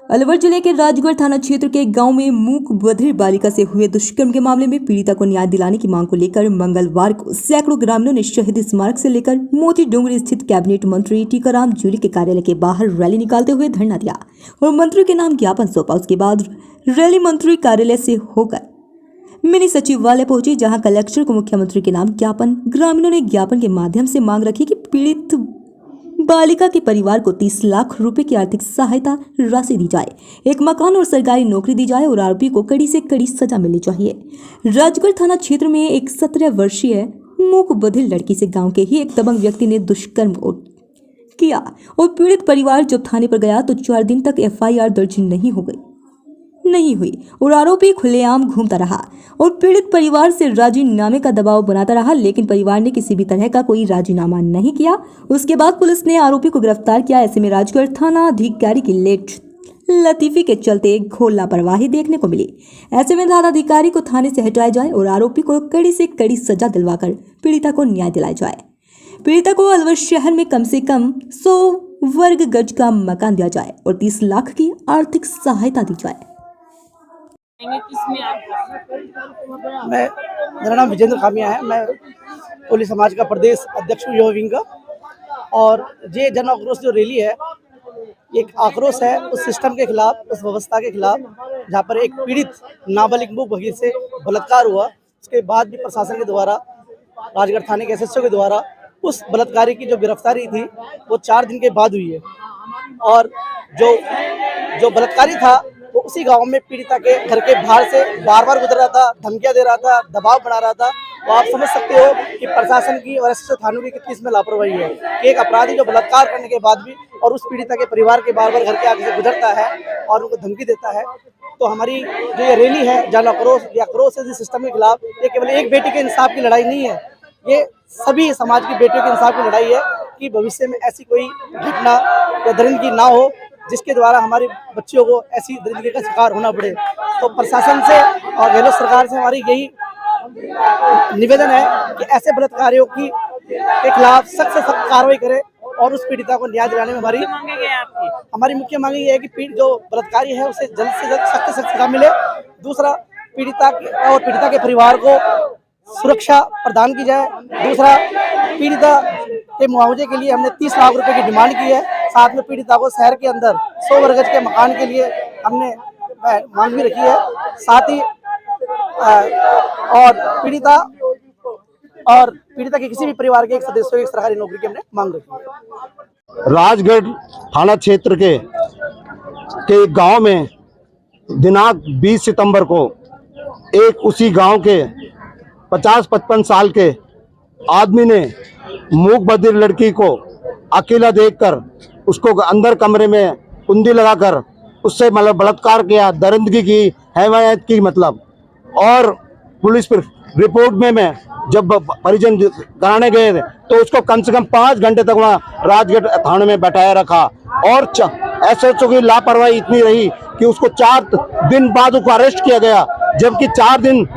अलवर जिले के राजगढ़ थाना क्षेत्र के गांव में मूक बधिर बालिका से हुए दुष्कर्म के मामले में पीड़िता को न्याय दिलाने की मांग को लेकर मंगलवार को सैकड़ों ग्रामीणों ने शहीद स्मारक से लेकर मोती डोंगरी स्थित कैबिनेट मंत्री टीकाराम जूली के कार्यालय के बाहर रैली निकालते हुए धरना दिया और मंत्री के नाम ज्ञापन सौंपा। उसके बाद रैली मंत्री कार्यालय से होकर मिनी सचिवालय पहुंची, जहां कलेक्टर को मुख्यमंत्री के नाम ज्ञापन। ग्रामीणों ने ज्ञापन के माध्यम से मांग रखी कि पीड़ित बालिका के परिवार को 30 लाख रुपए की आर्थिक सहायता राशि दी जाए, एक मकान और सरकारी नौकरी दी जाए और आरोपी को कड़ी से कड़ी सजा मिलनी चाहिए। राजगढ़ थाना क्षेत्र में एक 17 वर्षीय मूक बधिर लड़की से गांव के ही एक दबंग व्यक्ति ने दुष्कर्म किया और पीड़ित परिवार जब थाने पर गया तो 4 दिन तक FIR दर्ज नहीं हुई और आरोपी खुलेआम घूमता रहा और पीड़ित परिवार से राजीनामे का दबाव बनाता रहा, लेकिन परिवार ने किसी भी तरह का कोई राजीनामा नहीं किया। उसके बाद पुलिस ने आरोपी को गिरफ्तार किया। ऐसे में राजगढ़ थाना अधिकारी की लेट लतीफी के चलते घोर लापरवाही देखने को मिली। ऐसे में थानाधिकारी को थाने से हटाया जाए और आरोपी को कड़ी से कड़ी सजा दिलवाकर पीड़िता को न्याय दिलाया जाए। पीड़िता को अलवर शहर में कम से कम 100 वर्ग गज का मकान दिया जाए और 30 लाख की आर्थिक सहायता दी जाए। मेरा नाम विजेंद्र खामिया है। मैं कोली समाज का प्रदेश अध्यक्ष हूँ युवा विंग का। और ये जन आक्रोश जो रैली है, एक आक्रोश है उस सिस्टम के खिलाफ, उस व्यवस्था के खिलाफ जहाँ पर एक पीड़ित नाबालिग मूक बधिर से बलात्कार हुआ। उसके बाद भी प्रशासन के द्वारा, राजगढ़ थाने के SHO के द्वारा उस बलात्कारी की जो गिरफ्तारी थी वो 4 दिन के बाद हुई है। और जो बलात्कारी था वो उसी गांव में पीड़िता के घर के बाहर से बार बार गुजर रहा था, धमकियां दे रहा था, दबाव बना रहा था। तो आप समझ सकते हो कि प्रशासन की और SHO थानों की कितनी इसमें लापरवाही है कि एक अपराधी जो बलात्कार करने के बाद भी और उस पीड़िता के परिवार के बार बार घर के आगे से गुजरता है और उनको धमकी देता है। तो हमारी जो ये रैली है जन आक्रोश, ये आक्रोश है इस सिस्टम के खिलाफ। ये केवल एक बेटी के इंसाफ की लड़ाई नहीं है, ये सभी समाज की बेटियों के इंसाफ की लड़ाई है कि भविष्य में ऐसी कोई घटना या दरिंदगी ना हो जिसके द्वारा हमारे बच्चियों को ऐसी दरिंदगी का शिकार होना पड़े। तो प्रशासन से और गहलोत सरकार से हमारी यही निवेदन है कि ऐसे बलात्कारियों के खिलाफ सख्त से सख्त कार्रवाई करे और उस पीड़िता को न्याय दिलाने में हमारी मुख्य मांग ये है कि जो बलात्कारी है उसे जल्द से जल्द सख्त से सख्त सजा मिले। दूसरा, पीड़िता के परिवार को सुरक्षा प्रदान की जाए। दूसरा, पीड़िता के मुआवजे के लिए हमने 30 लाख रुपए की डिमांड की है। साथ में पीड़िता को शहर के अंदर 100 वर्ग गज के मकान के लिए हमने मांग भी रखी है। साथ ही और पीड़िता के किसी भी परिवार के एक सदस्य को एक सरकारी नौकरी की हमने मांग रखी है। राजगढ़ थाना क्षेत्र के गांव में दिनांक 20 सितंबर को एक उसी गांव के 50-55 साल के आदमी ने मूक बधिर लड़की को अकेला देखकर उसको अंदर कमरे में कुंडी लगाकर उससे मतलब बलात्कार किया, दरिंदगी की, हैवानियत की मतलब। और पुलिस रिपोर्ट में मैं जब परिजन कराने गए थे तो उसको कम से कम 5 घंटे तक वहाँ राजगढ़ थाने में बैठाया रखा। और SHO की लापरवाही इतनी रही कि उसको 4 दिन बाद उसको अरेस्ट किया गया, जबकि 4 दिन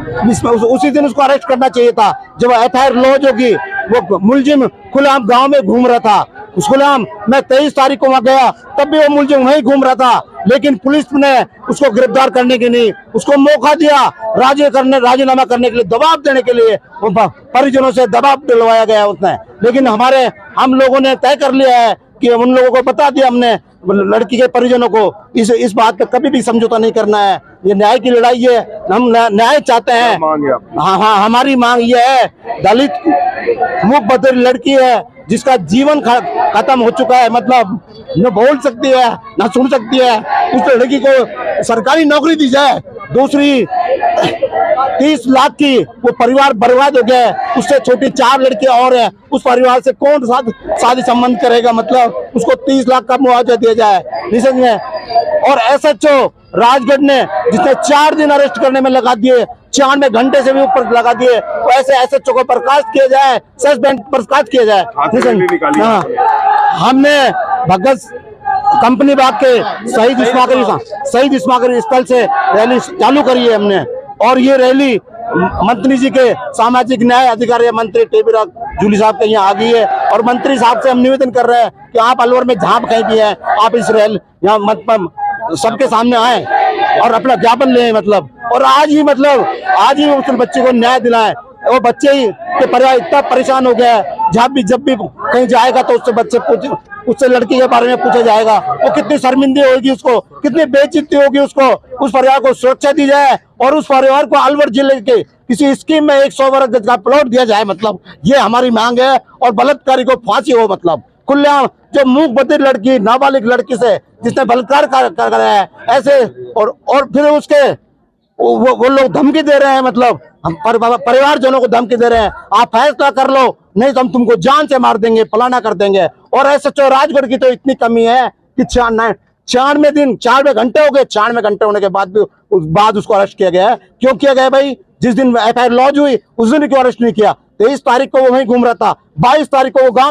उसी दिन उसको अरेस्ट करना चाहिए था जब FIR लॉन्च होगी। वो मुलजिम खुलेआम गांव में घूम रहा था। उस खुलेआम मैं 23 तारीख को वहां गया तब भी वो मुलजिम वहीं घूम रहा था, लेकिन पुलिस ने उसको गिरफ्तार करने के लिए उसको मौका दिया, राजीनामा करने के लिए, दबाव देने के लिए परिजनों से दबाव दिलवाया गया उसने। लेकिन हम लोगों ने तय कर लिया है कि उन लोगों को बता दिया हमने, लड़की के परिजनों को, इस बात पे कभी भी समझौता नहीं करना है। ये न्याय की लड़ाई है, हम न्याय चाहते हैं। हाँ, हमारी मांग ये है, दलित मूक बधिर लड़की है जिसका जीवन खत्म हो चुका है, मतलब न बोल सकती है न सुन सकती है, उस लड़की को सरकारी नौकरी दी जाए। दूसरी 30 लाख की, वो परिवार बर्बाद हो गया है, उससे छोटी 4 लड़कियां और हैं, उस परिवार से कौन शादी संबंध करेगा, मतलब उसको 30 लाख का मुआवजा दिया जाए, नहीं समझे। और SHO राजगढ़ ने जिसने 4 दिन अरेस्ट करने में लगा दिए, 96 घंटे से भी ऊपर लगा दिए, तो ऐसे SHO को बर्खास्त किया जाए, सस्पेंड बर्खास्त किया जाए। हाँ, हमने भगत कंपनी बाग के शहीद स्मारक स्थल से रैली चालू करी है हमने। और ये रैली मंत्री जी के सामाजिक न्याय अधिकारी मंत्री टीकाराम जूली साहब के यहाँ आ गई है। और मंत्री साहब से हम निवेदन कर रहे हैं कि आप अलवर में जहाँ कहीं भी है, आप इस रैली यहाँ सबके सामने आए और अपना ज्ञापन ले, मतलब और आज ही उस बच्चे को न्याय दिलाएं। वो बच्चे ही के परिवार इतना परेशान हो गया है, जब भी कहीं जाएगा तो उससे लड़की के बारे में पूछा जाएगा, वो कितनी शर्मिंदी होगी, उसको कितनी बेइज्जती होगी, उसको उस परिवार को सुरक्षा दी जाए और उस परिवार को अलवर जिले के किसी स्कीम में 100 वर्ग गज का प्लॉट दिया जाए। मतलब ये हमारी मांग है और बलात्कारी को फांसी हो, मतलब खुलेआम जो मूक बधिर लड़की, नाबालिग लड़की से जिसने बलात्कार कर रहा है ऐसे, और फिर उसके वो लोग धमकी दे रहे हैं, मतलब हम परिवारजनों को धमकी दे रहे हैं, आप फैसला कर लो नहीं तो हम तुमको जान से मार देंगे, फलाना कर देंगे। और ऐसे राजगढ़ की तो इतनी कमी है कि 94 घंटे हो गए, 94 घंटे होने के बाद उसको अरेस्ट किया गया है। क्यों किया गया भाई? जिस दिन FIR लॉन्च हुई उस दिन क्यों अरेस्ट नहीं किया? 23 तारीख को वो वहीं घूम रहा था, 22 तारीख को वो गाँव